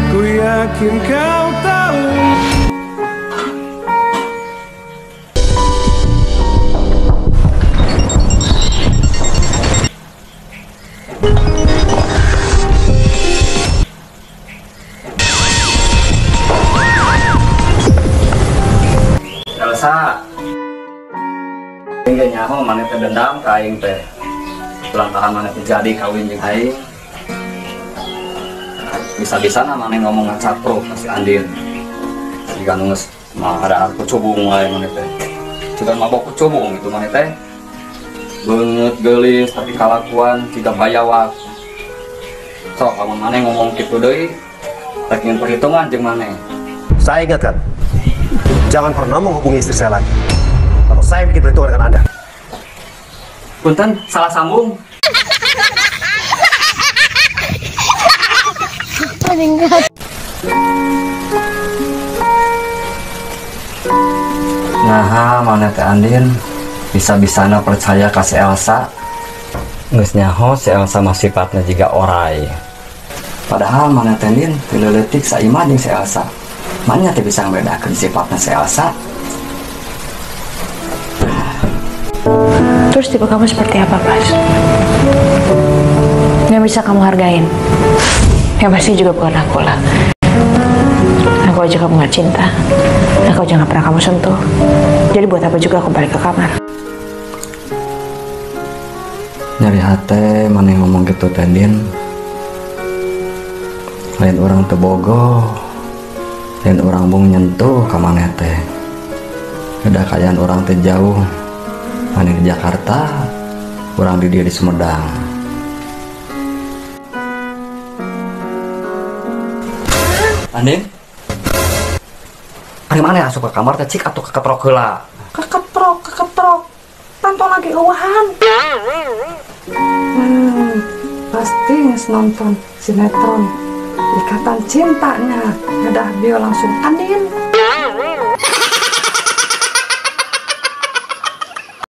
Ku yakin kau tahu. Elsa, ini nyaho mana teh dendam ka aing teh. Lantaran mana terjadi kawin jeung aing. Bisa-bisa mana ngomong ngacapro masih Andin. Jika nunges mah ada aku cubung wae mana teh. Juga mabok cubung itu mana teh. Beungeut geulis tapi kalakuan jika bayawak. Sok kamu mana ngomong kitu deui. Rek ingin perhitungan jeung mana. Saya ingatkan, jangan pernah menghubungi istri saya lagi. Kalau saya bikin perhitungan dengan Anda. Punten, salah sambung. Nah, mana teh Andin bisa-bisana percaya ka si Elsa. Geus nyaho si Elsa mah sifatna jiga orai. Padahal mana teh Andin tileutik saimah jeung si Elsa. Mana teh bisa membedakan sifatnya si Elsa. Terus tipe kamu seperti apa, Pas? Yang bisa kamu hargain? Yang pasti juga bukan aku lah. Aku aja kamu gak cinta. Aku aja gak pernah kamu sentuh. Jadi buat apa juga aku balik ke kamar? Nyari hati mana yang ngomong gitu Tendin. Lain orang tebogo, lain orang bung nyentuh ke mana teh. Ada kayaan orang teh jauh. Mana di Jakarta, orang di Sumedang. Andin, hari mana asup ke kamar teh cik atau keketrok heula? Keketrok, nonton lagi uwahan. Pasti nonton sinetron Ikatan Cintanya. Ada dia langsung Andin.